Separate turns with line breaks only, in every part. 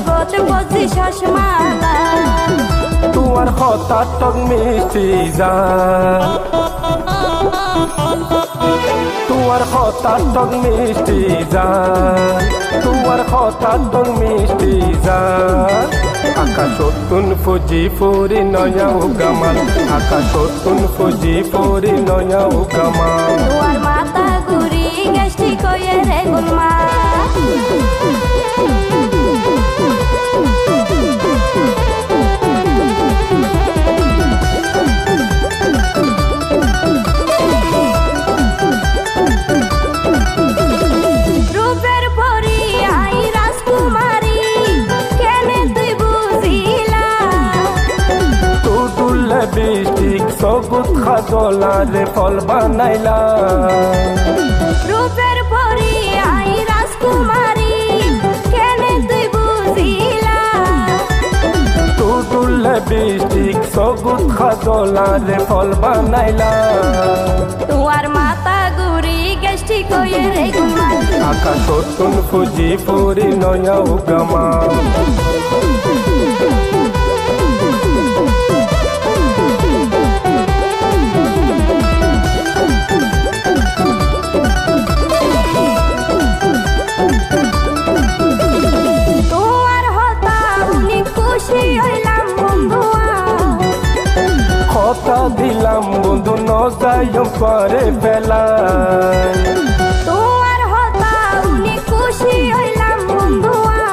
সগত বজি শশমালা
তোমার হঠাৎ টক মিষ্টি জান তোমার হঠাৎ টক মিষ্টি জান তোমার হঠাৎ টক মিষ্টি জান আকাশতুন ফুজি ফুরি নয়া উগামাল আকাশতুন ফুজি ফুরি নয়া উগামাল
তোমার মাথা ঘুরি গেষ্টি কয়ে রে গুলমা রূপের পরি আই রাজকুমারী কেনে তুই বুঝিলা
তুলে বৃষ্টিক সবুজ খাজলারে ফল বানাইলা
রূপের পরি আই রাজকুমারী কেনে তুই বুঝিলা
তুলে বৃষ্টিক সবুজ খাজলারে ফল বানাইলা
তোমার মাথা ঘুরি গেষ্টি কয়ে রে গুলমা
আকাশতুন ফুজি ফুরি নয়া উগামাল
তোমার হতা উনি খুশি হইলাম বন্ধুয়া
কথা দিলাম বন্ধু ন যাইম পরে বেলায়
তোমার হতা উনি খুশি হইলাম বন্ধুয়া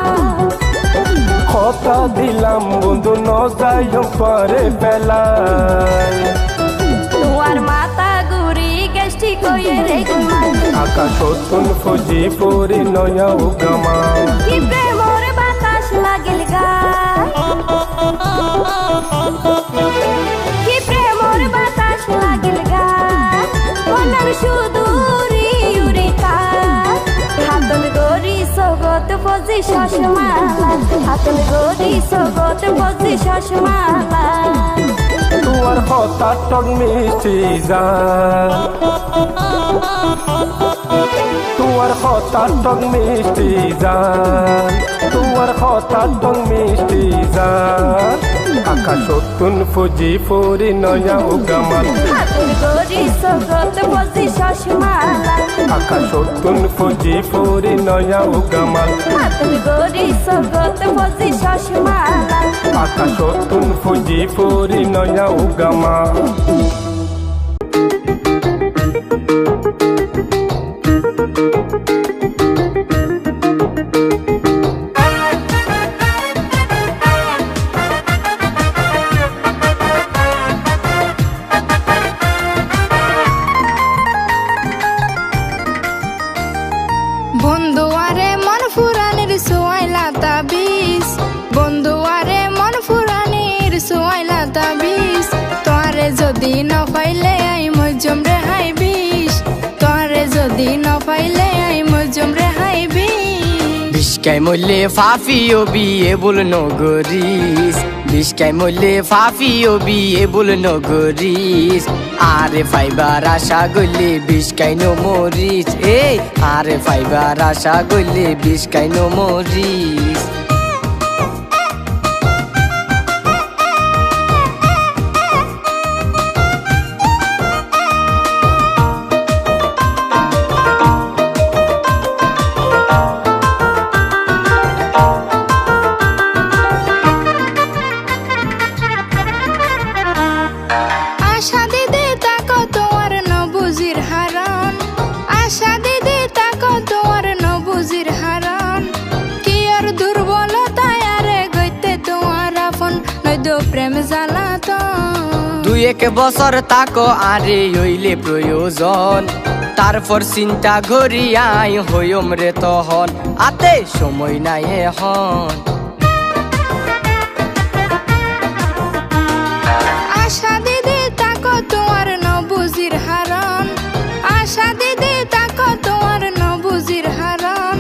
কথা দিলাম বন্ধু ন যাইম পরে বেলায়
তোমার মাথা ঘুরি গেষ্টি কয়ে রে গুলমা
আকাশতুন ফুজি ফুরি নয়া উগামাল
কি প্রেমর বাতাস লাগিল গায় কি প্রেমর বাতাস লাগিল গায় মনের সুদূরি উড়িতা হাতল গরি সগত বজি শশমালা হাতল গরি সগত বজি শশমালা
তোমার হঠাৎ টক মিষ্টি জান তোমার হঠাৎ টক মিষ্টি জান তোমার হঠাৎ টক মিষ্টি জান আকাশতুন ফুজি ফুরি নয়া উগামাল
হাতল গরি সগত বজি শশমালা
আকাশতুন ফুজি ফুরি নয়া উগামাল
হাতল গরি সগত বজি শশমালা
আকাশতুন ফুজি ফুরি নয়া উগামাল
বন্ধুয়ারে মন ফুরানির সোয়াইলা তাবিজ বন্ধুয়ারে মন ফুরানির সোয়াইলা তাবিজ তোরে যদি ন পাইলে আই মজম রে হাই বিষ তোরে যদি ন পাইলে আই মজম রে হাই বিষ
বিষ্কাই মল্লে ফাফি ও বিয়ে বল নগরিস বিষ্কাই মল্লে ফাফি ও বিয়ে বল নগরিস আরে ফাইবার আশা গলে বিষ্কাই নো মরিস আরে ফাইবার আশা গলে বিষ্কাই নো মরিস
আশা দিদি তাকো তোমার নবুজির হারান আশা দিদি তাকো তোমার নবুজির হারান কি আর দুর্বলতায় আরে গইতে তোমার আপন নয়দ প্রেম জ্বালাতন
2-1 বছর তাকো আরে হইলে প্রয়োজন তারপর চিন্তা ঘরি আই হইম রে তহন আতে সময় নাই এখন
আশা দিদি তাকো তোমার নবুজির হারান আশা দিদি তাকো তোমার নবুজির হারান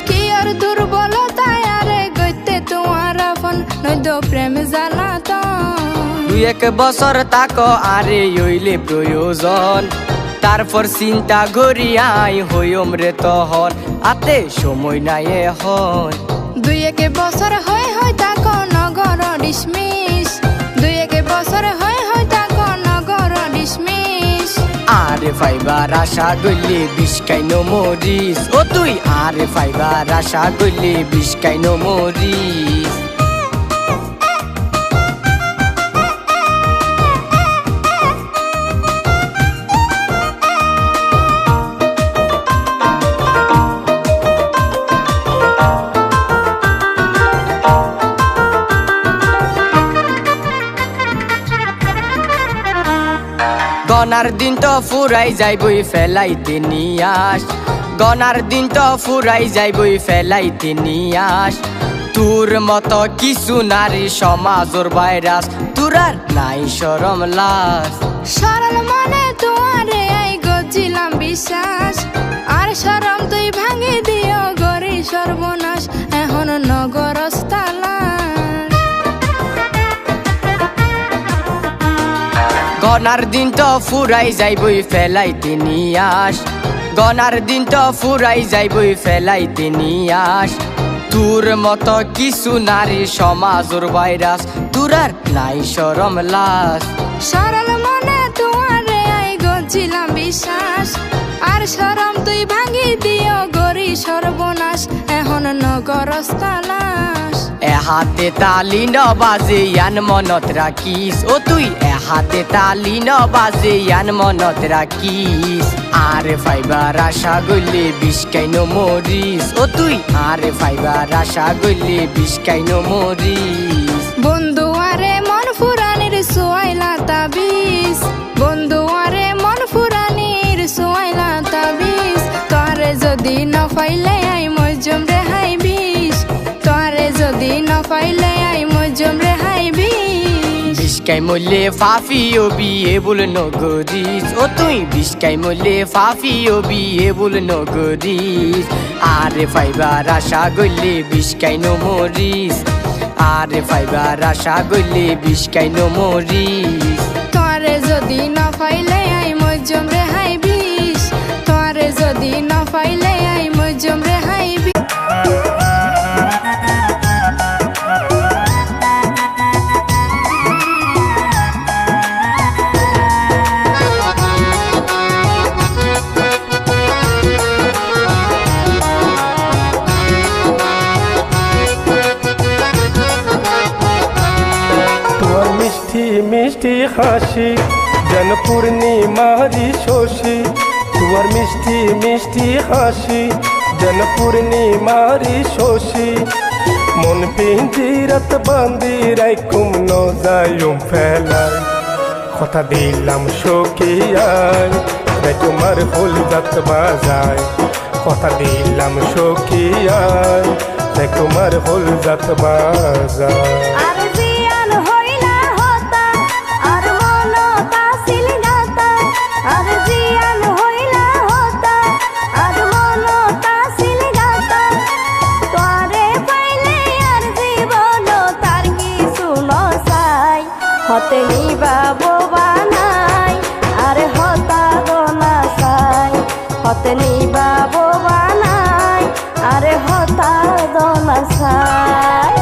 কি আর দুর্বলতায় আরে গইতে তোমার আপন নয়দ প্রেম জ্বালাতন
2-1 বছর তাকো আরে হইলে প্রয়োজন তারপর চিন্তা ঘরি আই হইম রে তহন আতে সময় নাই এখন
দুই একে বছর হয় তাকো নগর ডিসমিস, দুই একে বছর হয় তাকো নগর ডিসমিস।
আরে ফাইবার আশা গলি বিষ্কাইনো মরিস, ও তুই আরে ফাইবার আশা গলি বিষ্কাইনো মরিস। গনার দিন তো ফুরাই যাইবই ফেলাইতে নিয়াস, গনার দিন তো ফুরাই যাইবই ফেলাইতে নিয়াস। তোর মতো কিছু নারী সমাজর ভাইরাস, তোর আর নাই শরম লাজ।
সরল মনে তোমারে আই গজিলাম বিশ্বাস, আর শরম তুই ভাঙি দিও গরি সর্বনাশ, এখন নগরস্থালা।
গনার দিন তো ফুরাই যাইবই ফেলাইতে নিয়াস, গনার দিন তো ফুরাই যাইবই ফেলাইতে নিয়াস। তোর মতো কিছু নারী সমাজর ভাইরাস, তোর আর নাই শরম লাজ।
সরল মনে তোমারে আই গজিলাম বিশ্বাস, আর শরম তুই ভাঙি দিও গরি সর্বনাশ, এখন নগরস্থালাস।
এ হাতে তালি ন বাজে ইয়ান মনত রাখিস, ও তুই এ হাতে তালি ন বাজে ইয়ান মনত রাখিস। আরে ফাইবার আশা গলি বিষ্কাইনো মরিস, ও তুই আরে ফাইবার আশা গলি বিষ্কাইনো মরিস।
বন্ধু আরে মন ফুরানির সোয়াইলা তাবিজ, বন্ধু আরে মন ফুরানির সোয়াইলা তাবিজ। তোরে যদি ন পাইলে আই মজম রেহাই বিষ, তোরে যদি ন পাইলে আই মজম রেহাই বিষ।
বিষ্কাই মলে ফাফি ও বিয়ে বল নগরিস, ও তুই বিষ্কাই মলে ফাফি ও বিয়ে বল নগরিস। আরে ফাইবার আশা গলি বিষ্কাইনো মরিস, আরে ফাইবার আশা গলি বিষ্কাইনো মরিস।
তোরে যদি ন পাইলে আই মজম রেহাই বিষ, তোরে যদি ন পাইলে আই মজম রেহাই বিষ।
তোমার মিষ্টি মিষ্টি হাসি যেন পূর্ণিমারি শশী, তোমার মিষ্টি মিষ্টি হাসি যেন পূর্ণিমারি শশী। মন পিঞ্জিরাত বান্দি রাইকুম ন যাইম ফেলাই, কথা দিলাম সখিয়ায় রে তোমার ফুল যাত বাজায়, কথা দিলাম সখিয়ায় রে তোমার ফুল যাত বাজায়।
আর জিয়ান হইলা হতা আর মন তাসিল গাতা, আর জিয়ান হইলা হতা আর মন তাসিল গাতা। তোরে পাইলে আর জীবন তার কিছু নসাই, হতে নিবা বোবা নাই আর হতা দনা সাই, হতে নিবা বোবা নাই আর হতা দনা সাই।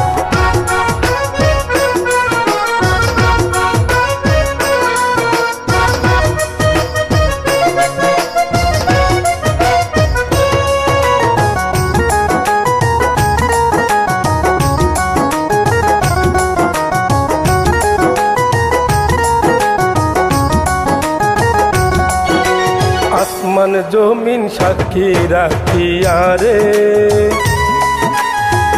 আসমান জমিন সাক্ষী রাখিয়া রে,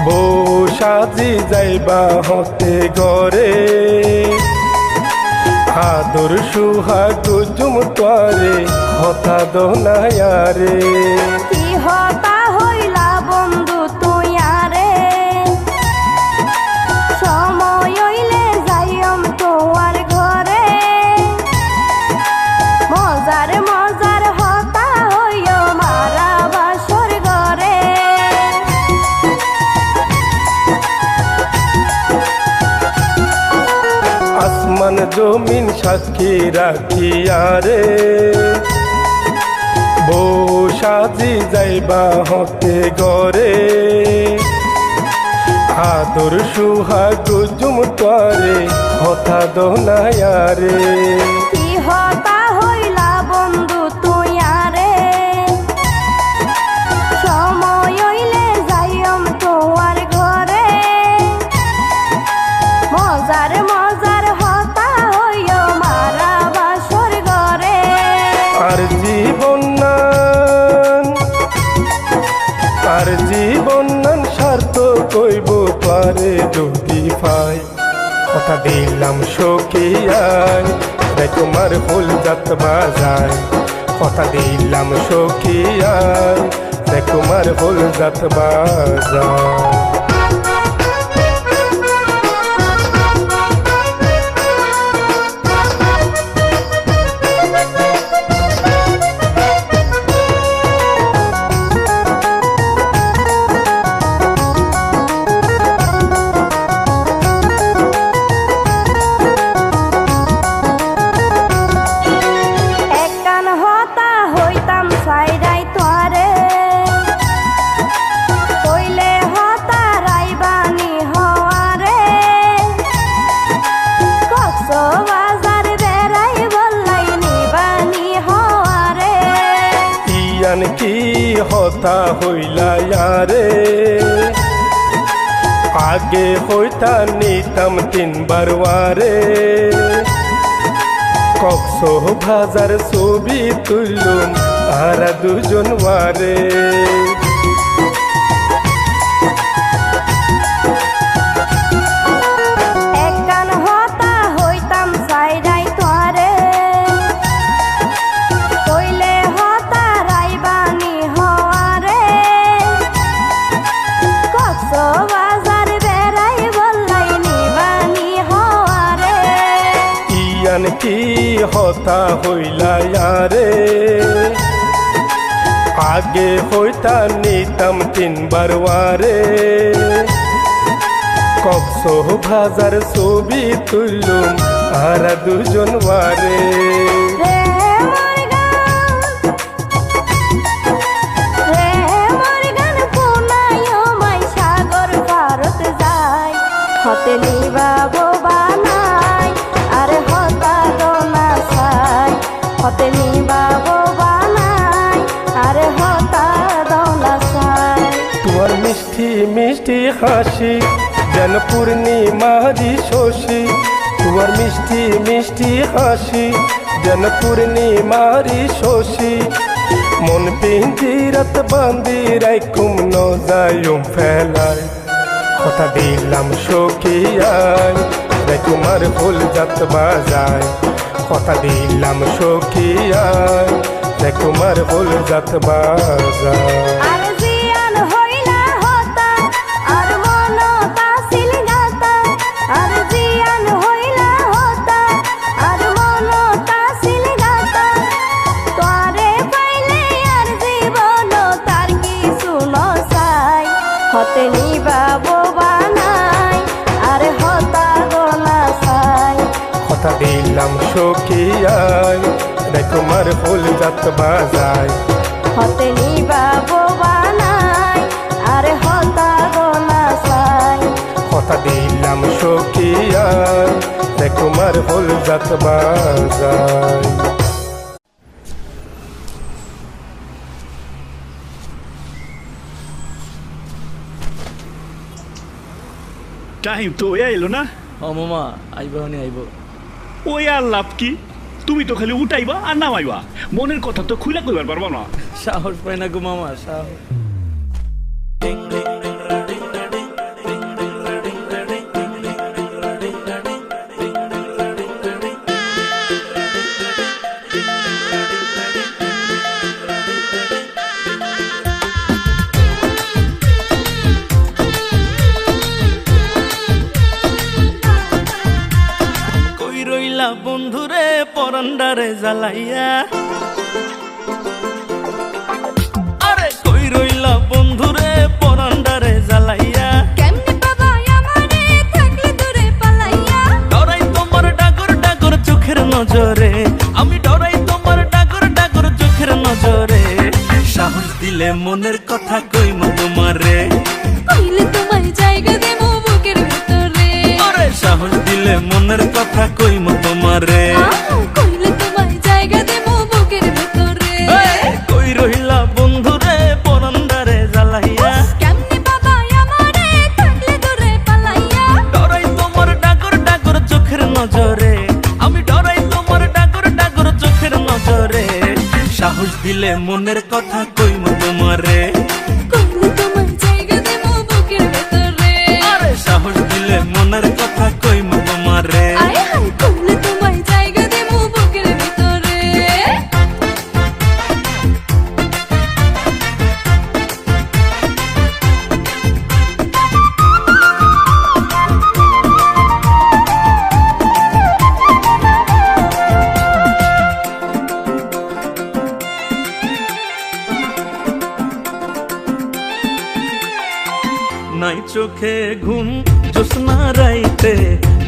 বউ সাজি যাইবা হতে গরে। আদর সুহাগ জুম তোরে হতা দোনায়া রে।
কি হতা হইলা বন্ধু তুই আরে, সময় হইলে যাইম তোমার ঘরে। মজার মজার হতা হইও মারা বাসর ঘরে।
আসমান জমিন সাক্ষী রাখিয়া রে, বউ সাজি যাইবা হতে গরে। আদর সুহাগ জুম তরে হতা দোনায়ারে
কি হতা হইলা বন্ধু তুই আরে সময় হইলে যাইম তোমার ঘরে মজার মজার হতা হইও মারা বাসর ঘরে
আর জীবন নান আর জীবন নান স্বার্থ কইব পারে যদি পাই কথা দিলাম সখিয়ায় রে তোমার ফুল যাত বাজায় কথা দিলাম সখিয়ায় রে তোমার ফুল যাত বাজায়
একখান হতা হইতাম সাইরাই তোরে কইলে হতা রাইবানি হওয়ারে কক্সবাজার বেড়াই বললাই নিবানি হওয়ারে
ইয়ান কি হতা হইলা ইয়ারে আগে হইতা নিতাম তিনবার ওয়ারে কক্সবাজার ছবি তুললুম আর দুজন ওয়ারে
একখান হতা হইতাম সাইরাই তোরে কইলে হতা রাইবানি হওয়ারে কক্সবাজার বেড়াই বললাই নিবানি হওয়ারে
ইয়ান কি হতা হইলা ইয়ারে আগে হইতা নিতাম তিনবার ওয়ারে কক্সবাজার ছবি তুললুম আর দুজন ওয়ারে
রে মরগান পুনাইও মাই সাগর ভারত যায় হতে নিবাবো বানাই আরে হতা দোনা সাই হতে নিবাবো বানাই আরে হতা দোনা সাই
তোমার মিষ্টি মিষ্টি হাসি যেন পূর্ণিমারি শশী তোমার মিষ্টি মিষ্টি হাসি যেন পূর্ণিমারি শশী মন পিঞ্জিরাত বান্দি রাইকুম নজায়ুম ফেলায় কথা দিলাম সখিয়ায় রে তোমার ফুল যাত বাজায় কথা দিলাম সখিয়ায় রে তোমার ফুল যাত বাজায়
আর জিয়ান হইলা হতা আর মন তাসিল গাতা আর জিয়ান হইলা হতা আর মন তাসিল গাতা তোরে পাইলে আর জীবন তার কিছু নসাই হতে নিবাবো বানাই আর হতা গোনা সাই
কথা দিলাম সখিয়ায় রে তোমার ফুল যাত বাজায়
হতে নিবাবো বানাই আর হতা গোনা সাই
কথা দিলাম সখিয়ায় রে তোমার ফুল যাত বাজায়
টাইম তো ওই আইলো না
ও মামা আইব হনি আইব
ওই আর লাভ কি তুমি তো খালি উঠাইবা আর নামাইবা মনের কথা তো খুলে কইবার পারবা না
সাহস পায় না গো মামা সাহস
কই রইলা বন্ধুরে পরান্ডারে জ্বালাইয়া আরে কই রইলা বন্ধুরে পরান্ডারে জ্বালাইয়া
কেমনে বাবা আমারে থাকলে দূরে পালাইয়া
ডরাই তোমার ডাগর ডাগর চোখের নজরে আমি ডরাই তোমার ডাগর ডাগর চোখের নজরে সাহস দিলে মনের কথা কইমু তোমারে
কইলে তোমায় জায়গা দেবো
দিলে মনের কথা কইমু তোমারে,
কইলে তোমায় জায়গা দেবো বুকের ভেতরে।
আরে সাহস দিলে মনের কথা কইমু তোমারে।
আয় হায় কইলে তোমায় জায়গা দেবো বুকের ভেতরে।
নাই চোখে ঘুম জ্যোৎস্না রাইতে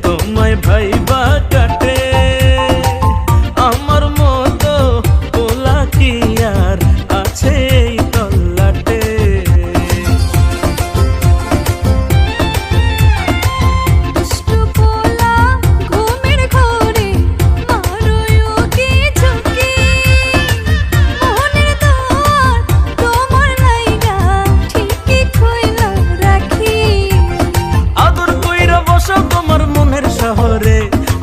তোমায় ভাইবা কাটে, আমার মতো পোলা কি আর আছে এই তল্লাটে।
দুষ্টু পোলা ঘুমের ঘোরে মারোয়ো কি ঝুঁকি, মনের দ্বার তোমার লাইগা ঠিকই খুইলা রাখি।
আদর কইরা বসো তোমার মনের শহরে,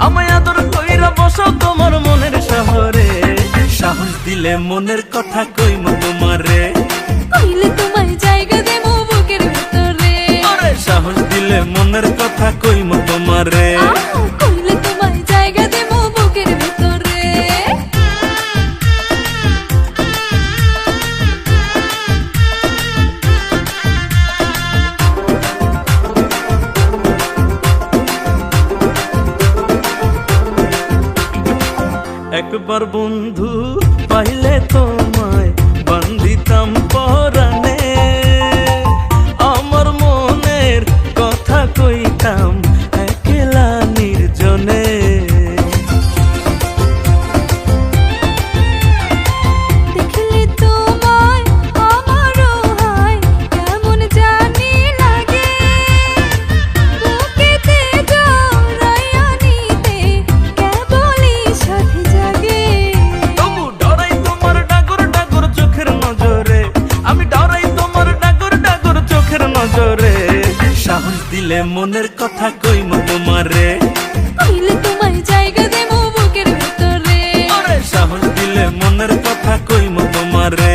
আমায় আদর কইরা বসো তোমার মনের শহরে। সাহস দিলে মনের কথা কইমু তোমারে,
কইলে তোমায় জায়গা দেবো বুকের ভেতরে।
আরে সাহস দিলে মনের কথা কইমু তোমারে।
কইলে তোমায় জায়গা দেবো বুকের ভেতরে।
একবার বন্ধু পাইলে তোমায় বান্ধিতাম পরাণে, আমার মনের কথা কইতাম একলা নির্জনে।
দেখলে তোমায় আমারও হয় কেমন জানি লাগে, বুকেতে জড়াইয়া নিতে কেবলই সাথে জাগে।
তবু ডরাই তোমার ডাগর ডাগর চোখের নজরে, আমি ডরাই তোমার ডাগর ডাগর চোখের নজরে। সাহস দিলে মনের কথা কইমু তোমারে,
কইলে তোমায় জায়গা দেবো বুকের ভেতরে।
আরে সাহস দিলে মনের কথা কইমু তোমারে।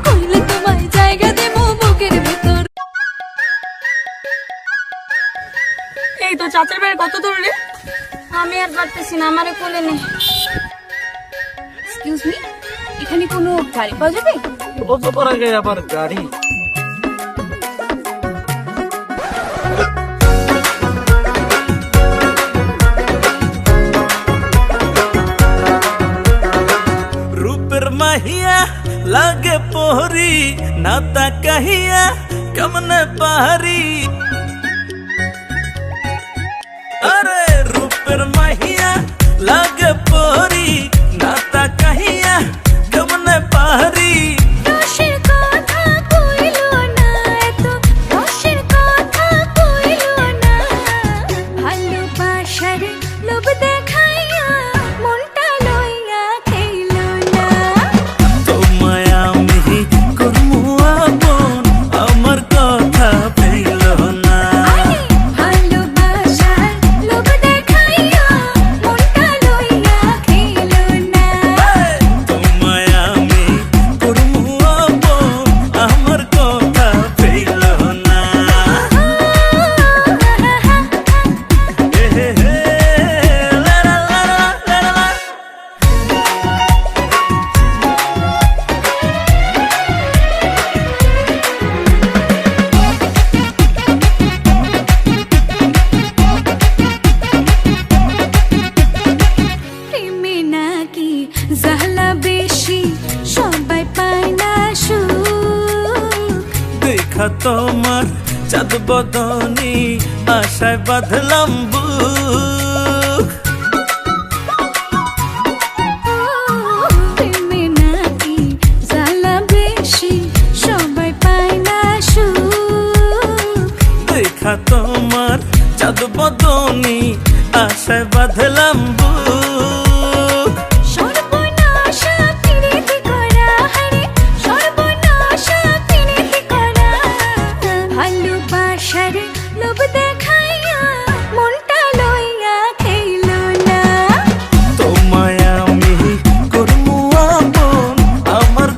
কইলে তোমায় জায়গা দেবো বুকের ভেতরে।
এই তো চাচার বাড়ি কত দূর রে? আমি আর পারতেছি না, আমারে কোলে নে। এক্সকিউজ মি, এখানে কোনো গাড়ি পাওয়া যাবে?
কত পর আগে আবার গাড়ি?
রূপের মাহিয়া লাগে পোহরি, না তা কাহিয়া কেমনে পাহারি। আরে রূপের মাহিয়া লাগে পোহরি, না তা কাহিয়া কেমনে পাহারি।
রসের কথা কইলো না এত, রসের কথা কইলো না। ভালোবাসার লোভ দেখাইয়া মনটা লইয়া খেইলো না।
তোমায় আমি করমু আপন, আমার কথা পেল না।
ভালোবাসার লোভ দেখাইয়া মনটা লইয়া খেইলো না।
তোমায় আমি করমু আপন, আমার কথা পেল না। হে হে হে, লা লা লা লা লা লা।
প্রেমে নাকি জ্বালা বেশি, সবাই পায় না সুখ।
দেখা তোমার চাঁদ বদনি, আশায় বাঁধলাম বুক।
প্রেমে নাকি জ্বালা বেশি, সবাই পায় না সুখ।
দেখা তোমার চাঁদ বদনি, আশায় বাঁধলাম বুক।
সর্বনাশা পিরিতি করা হারে, সর্বনাশা পিরিতি করা। ভালোবাসার লোভ দেখাইয়া মনটা লইয়া খেইলো না।
তোমায় আমি করমু আপন, আমার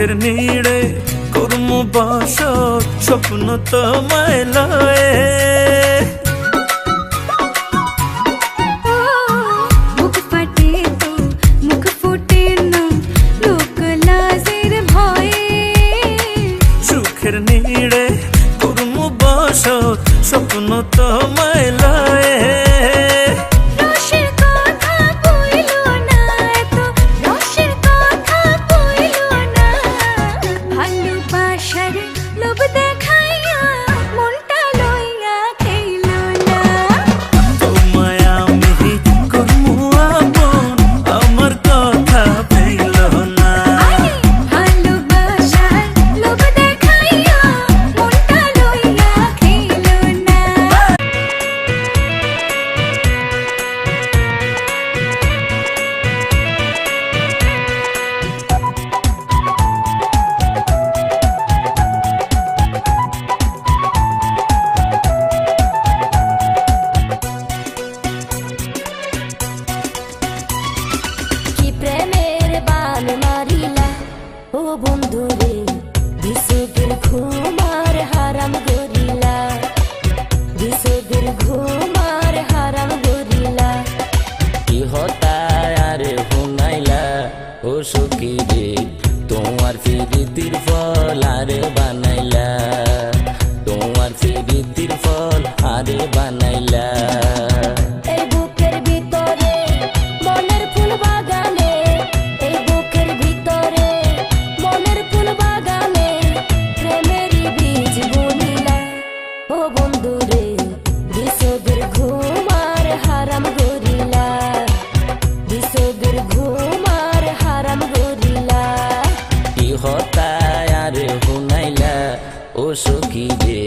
চোখের নিড়ে কর্ম বাস স্বপ্ন তোমায় লয়ে
বুক ফাটে তো মুখ ফুটে না লোক লাজের ভয়ে
সুখের নিড়ে কর্ম বাস স্বপ্ন তোমায় লয়ে
রসের কথা কইলো না এত রসের কথা কইলো না ভালোবাসার লোভ দেখাইয়া মনটা লইয়া খেইলো না
তোমায় আমি কর্ম আপন আমার কথা পেল না
ভালোবাসার লোভ দেখাইয়া মনটা লইয়া খেইলো না কি প্রেমের বান মারিলা ও বন্ধু রে বিসুদের ঘুমার হারাম গরিলা বিসুদের ঘুমার হারাম গরিলা
কি হতায় আরে হুনাইলা ও সখী রে তোমার ফিরিতির ফল আরে বানাইলা তোমার ফিরিতির ফল আরে বানাইলা
এই বুকের ভিতরে মনের ফুল বাগানে এই বুকের ভিতরে মনের ফুল বাগানে প্রেমেরই বীজ বুনিলা ও বন্ধু রে বিসুদের ঘুমার হারাম গরিলা বিসুদের ঘুমার হারাম গরিলা
কি হতায় আরে হুনাইলা ও সখী রে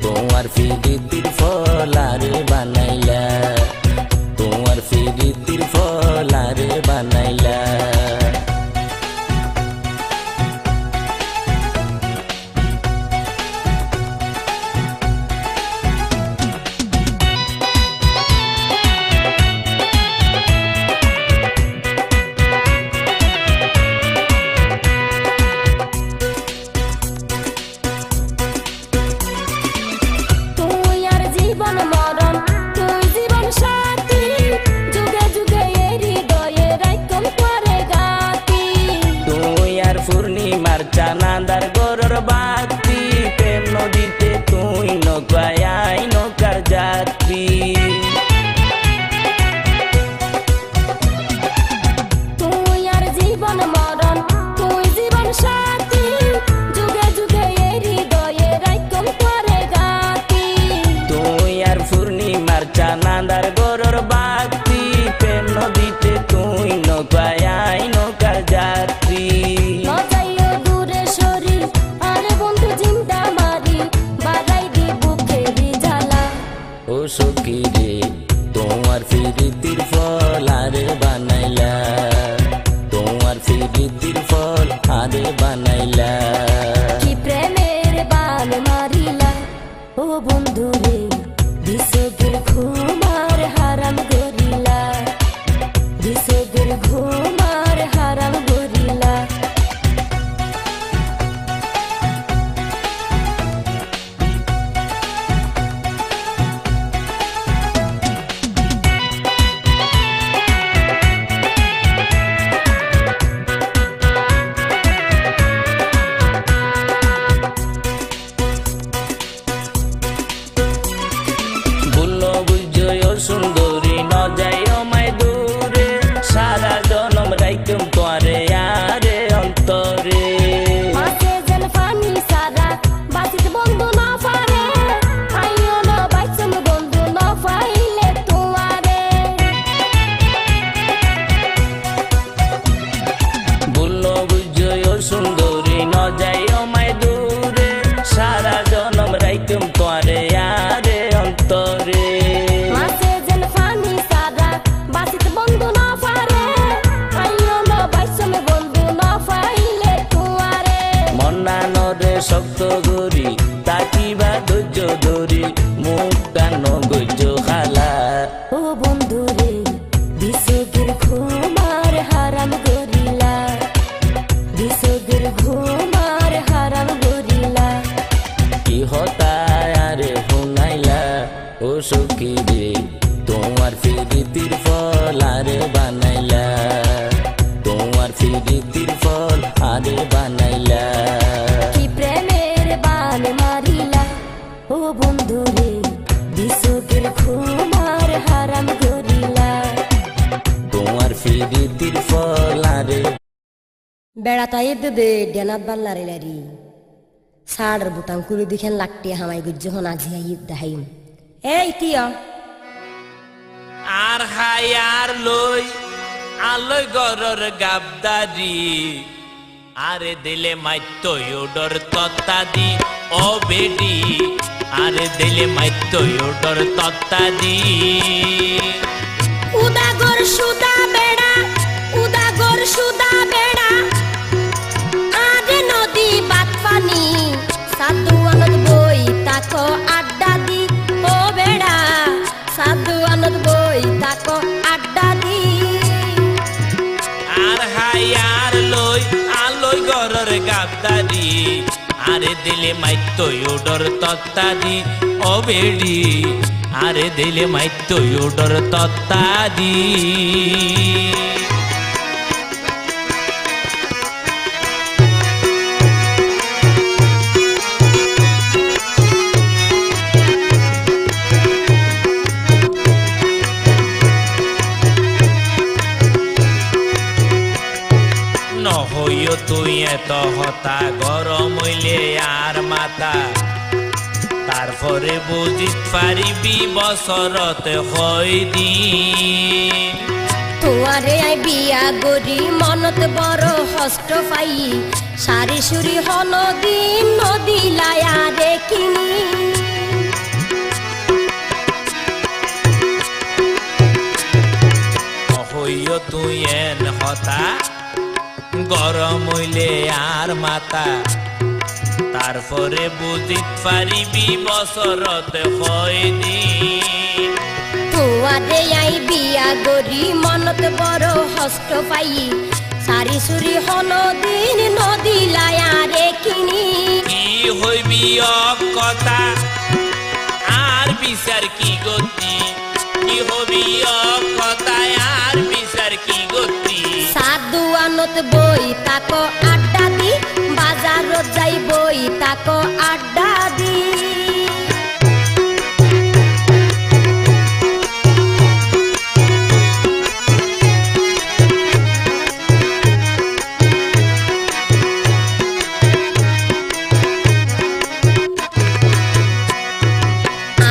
তোমার ফিরিতির ফল আরে বানাইলা তোমার ফিরিতির ফল আরে বানাইলা
তুই আর জীবন মরণ তুই জীবন সাথী যুগে যুগে এই হৃদয়ে রাইকম করে গাতি
তুই আর পূর্ণিমার চানাদার গরর বাতি প্রেম নদীতে তুই নৌকায় আই নৌকার যাত্রী
তুই আর জীবন মরণ তুই জীবন সাথী যুগে যুগে এই হৃদয়ে রাইকম করে গাতি
তুই আর পূর্ণিমার চানাদার গরর বাতি প্রেম নদীতে তুই নৌকায় আই নৌকার যাত্রী
লজাইও দূরে শরীর আরে বন্ধু চিন্তা মারি বাড়াই দি বুকেরই জ্বালা
ও সখী রে তোমার ফিরিতির ফল আরে বানাইলা তোমার ফিরিতির ফল আরে বানাইলা
কি প্রেমের বান মারিলা ও বন্ধু রে বিসুদের ঘুমার হারাম গরিলা বিসুদের ঘুমার হারাম গরিলা
ভুলো বুঝয় সুন্দরী ন যাই আমায় দূরে সারা জনম রাইতুম তোরে আরে অন্তরে
মাঝে যেন পানি সারা বাঁচিতে বন্ধু না পারে আইও না বাইচম বন্ধু না পাইলে তোমারে
ভুলো বুঝয় সুন্দরী ন যাই আমায় দূরে সারা জনম রাইতুম তোরে আরে অন্তরে
মাঝে যেন পানি সারা বাঁচিতে বন্ধু না পারে আইও না বাইচম বন্ধু না পাইলে তোমারে
মন্না নরে শক্ত গরি তাকিবা ধৈর্য ধরি মুখ টান গজ্য খালা
ও বন্ধু রে বিসুদের ঘুমার হারাম গরিলা
বিসগের ঘুমার হারাম গরিলা
কি হতায় আরে হুনাইলা ও সখী রে তোমার ফিরিতির ফল আরে বানাইলা তোমার ফিরিতির ফল আরে বানাইলা
কি প্রেমের বান মারিলা ও বন্ধু রে বিসগের ঘুমার হারাম গরিলা
তোমার ফিরিতির ফল আরে
বেড়াতাই দেবে ডেনাত বাল্লারে লারি সাড়ের বুটাং কুড়ি দিখেন লাগতে হামাই গুজ্জখন আজি দেখাইম এই টিয়া
আর হাই আর লই আলই গরর গাবদারি আরে দিলে মাইত্য ইউডর তত্তাদি ও বেডি আরে দিলে মাইত্য ইউডর তত্তাদি
উদাগর সুদা বেড়া উদাগর সুদা বেড়া আরে নদী বাত পানি সাধু আনন্দ বই তাকো আড্ডা দি ও বেড়া সাধু আনন্দ বই তাকো আড্ডা দি
আর হাই আর লই আলই গরর গাবদারি আরে দিলে মাইত্য ইউডর তত্তাদি ও বেডি আরে দিলে মাইত্য ইউডর তত্তাদি নহইও তুই এত হতা গরম হইলে আর মাতা তারপরে বুঝিত পারিবি বছরতে হয় দিন
তোমারে আই বিয়া গরি মনত বড় হষ্ট পাই সারি সুরি হন দিন নদী লায়া দেখিনি
নহইও তুই এন হতা গরম হইলে আর মাতা তারপরে বুঝিত পারিবি বছরতে হয় দিন
তোমারে আই বিয়া গরি মনত বড় হষ্ট পাই সারি সুরি হন দিন নদী লায়া দেখিনি
কি হইবি কথা আর বিচার কি গতি কি হবি কথা আর বিচার কি গতি
সাধু আনত বই তাকো আড্ডা দি বাজারত যাই বই তাকো আড্ডা দি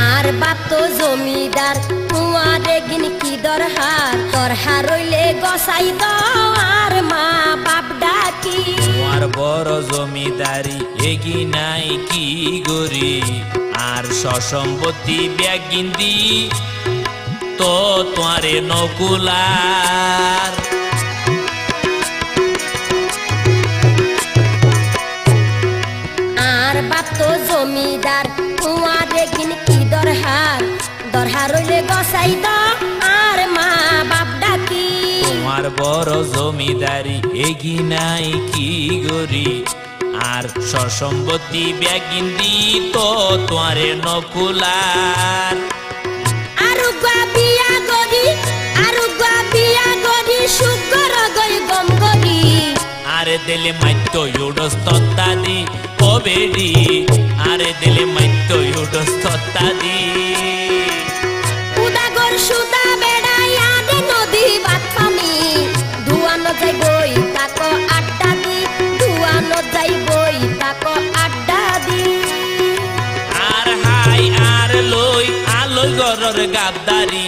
আর বাপ তো জমিদার তোমারে গিন কি দরহার দরহার রইলে গসাই দাও আর মা বাপ ডাকি
তোমার বড় জমিদারি এগি নাই কি গরি আর সসম্পত্তি ব্যাগিন্দি তো তোমারে নকুলার
আর বাপ তো জমিদার তোমারে গিন কি দরহার দরহার রইলে গসাই দাও আর মা বাপ ডাকি
তোমার বড় জমিদারি এগি নাই কি গরি আর সসম্পত্তি ব্যাগিন্দি তো তোমারে নকুলার
আরুগা বিয়া গরি সুগর গই গম গরি
আরে দিলে মাইত্য ইউডস তত্তাদি ও বেডি আরে দিলে মাইত্য ইউডস তত্তাদি
উদাগর সুদা বেড়াই আদে নদী বাত পানি ধুয়ানো যাই বই তাকো আড্ডা দি ধুয়ানো যাই বই তাকো আড্ডা দি
আর হাই আর লই আলই গরর গাবদারি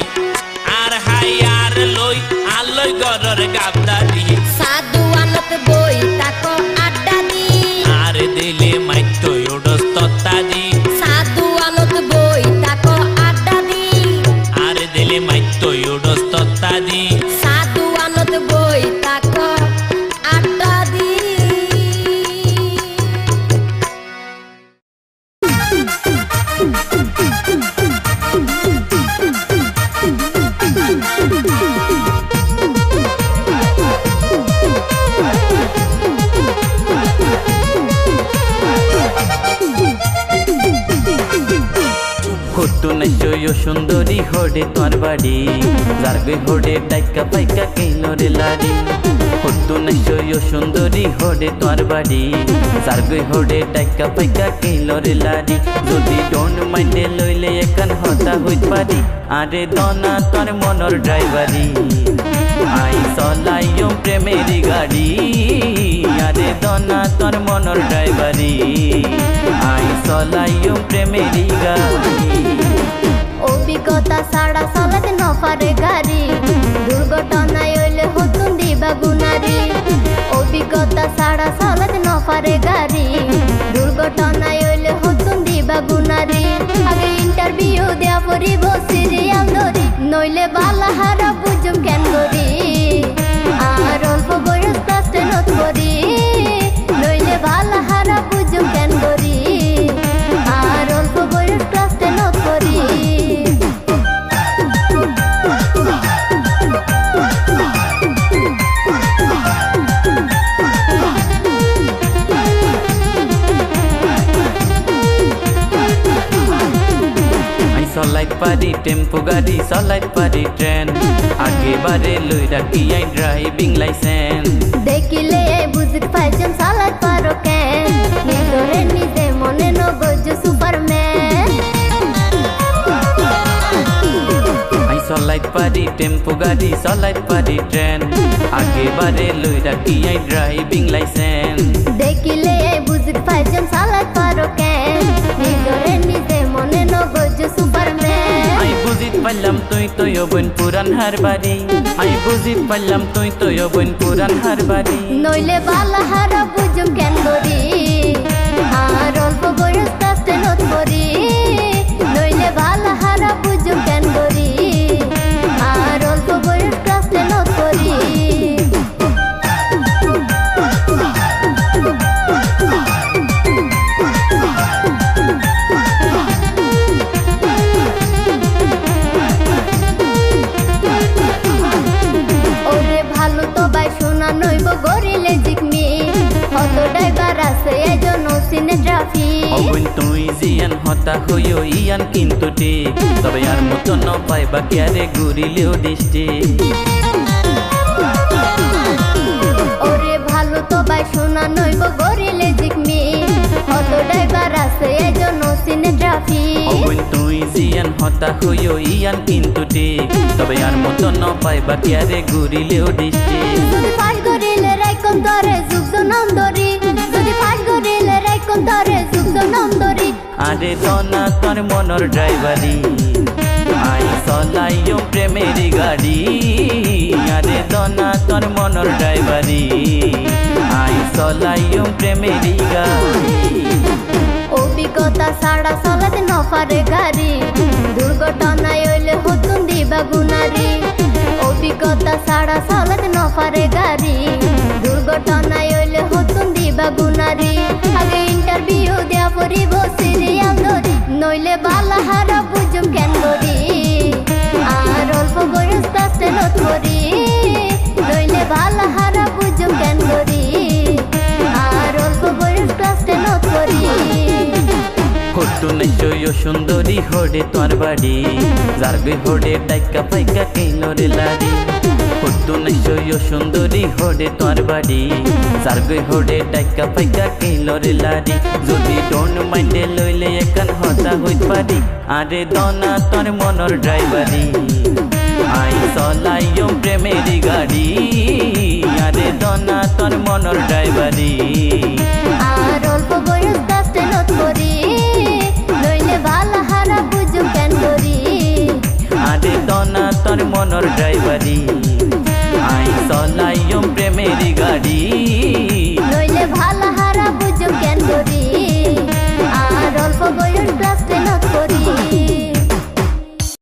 আর হাই আর লই আলই গরর গাবদারি
সাধু আনত বই তাকো আড্ডা দি
আরে দিলে মাইত্য ইউডস তত্তাদি
সাধু আনত বই তাকো আড্ডা দি
আরে দিলে মাইত্য ইউডস তত্তাদি
সাধু আনত বই তাকো আড্ডা দি
সুন্দরী হোডে তোর বাড়ি যার গই হোডে টাইকা পাইকা কেইলো রে লারি হতো নাইশো সুন্দরী হোডে তোর বাড়ি যার গই হোডে টাইকা পাইকা কেইলো রে লারি যদি ডোন্ট মাইন্ডে লইলে একান হতা হইত পারি আরে দনা তোর মনর ড্রাইভারি আই চলাইও প্রেমেরি গাড়ি আরে দনা তোর মনর ড্রাইভারি আই চলাইও প্রেমেরি গাড়ি
অভিজ্ঞতা ছাড়া চালাতে নপারে গাড়ি দুর্ঘটনায় হইলে হতুন দিবা গুনারি অভিজ্ঞতা ছাড়া চালাতে নপারে গাড়ি দুর্ঘটনায় হইলে হতুন দিবা গুনারি আগে ইন্টারভিউ দেয়া পড়িব সিরিয়াল ধরি নইলে বালা হারা বুঝুম কেন করি আর অল্প বয়স ক্লাস 10 করি নইলে বালা হারা বুঝুম কেন করি আর অল্প বয়স ক্লাস 10 করি
চলাইত পারি টেম্পো গাড়ি চলাইত পারি ট্রেন আগে বারে লই রাখি আই ড্রাইভিং লাইসেন্স
দেখিলে বুঝিত পাইছম চালাত পারো কেন নিজরে নিজে মনে নগজ সুপারম্যান
আই চলাইত পারি টেম্পো গাড়ি চলাইত পারি ট্রেন আগে বারে লই রাখি আই ড্রাইভিং লাইসেন্স
দেখিলে বুঝিত পাইছম চালাত পারো কেন নিজরে নিজে মনে নগজ সুপারম্যান
আই বুঝিত পারলাম তুই তো বোন পুরান হার বাড়ি আই বুঝিত পারলাম তুই তো বোন পুরান হার বাড়ি
নইলে বালা হারা বুঝুম কেন করি আর অল্প বয়স ক্লাস 10 করি নইলে বালা হারা বুঝুম কেন করি আর অল্প বয়স ক্লাস 10 করি ওরে ভালো তো বাই শোনা নইব গরিলে জিকমি অত ড্রাইভার আছে এজন সিনে ট্রাফিক
অবন তুই জিয়ান হতা হইও ইয়ান কিন্তু ঠিক তবে আর মতো ন পাইবা কেয়ারে ঘুরিলেও ডিস্ট্রিক্ট
ওরে ভালো তো বাই শোনা নইব গরিলে জিকমি অত ড্রাইভার আছে এজন সিনে ট্রাফিক
অবন তুই জিয়ান হতা হইও ইয়ান কিন্তু ঠিক তবে আর মতো ন পাইবা কেয়ারে ঘুরিলেও ডিস্ট্রিক্ট
যদি পাশ গরিলে রাইকম ধরে যুগ নাম ধরি যদি পাশ গরিলে রাইকম ধরে যুগ নাম ধরি
আরে দনা তোর মনর ড্রাইভারি আই চলাইও প্রেমেরি গাড়ি আরে দনা তোর মনর ড্রাইভারি আই চলাইও প্রেমেরি গাড়ি
অভিজ্ঞতা ছাড়া চালাতে নপারে গাড়ি দুর্ঘটনায় হইলে হতুন দিবা গুনারি অভিজ্ঞতা ছাড়া চালাতে নপারে গাড়ি দুর্ঘটনায় হইলে হতুন দিবা গুনারি আগে ইন্টারভিউ দেয়া পড়িব সিরিয়াল ধরি নইলে বালা হারা বুঝুম কেন করি আর অল্প বয়স ক্লাস 10 করি নইলে বালা হারা বুঝুম কেন করি আর অল্প বয়স ক্লাস 10 করি
হতো নাইশো সুন্দরী হোডে তোর বাড়ি যার গই হোডে টাইকা পাইকা কেইলো রে লারি হতো নাইশো সুন্দরী হোডে তোর বাড়ি যার গই হোডে টাইকা পাইকা কেইলো রে লারি যদি ডোন্ট মাইন্ডে লইলে একান হতা হইত পারি আরে দনা তোর মনর ড্রাইভারি আই চলাইও প্রেমেরি গাড়ি আরে দনা তোর মনর ড্রাইভারি
আর অল্প বয়স ক্লাস 10 করি নইলে বালা হারা বুঝুম কেন করি
আরে দনা তোর মনর ড্রাইভারি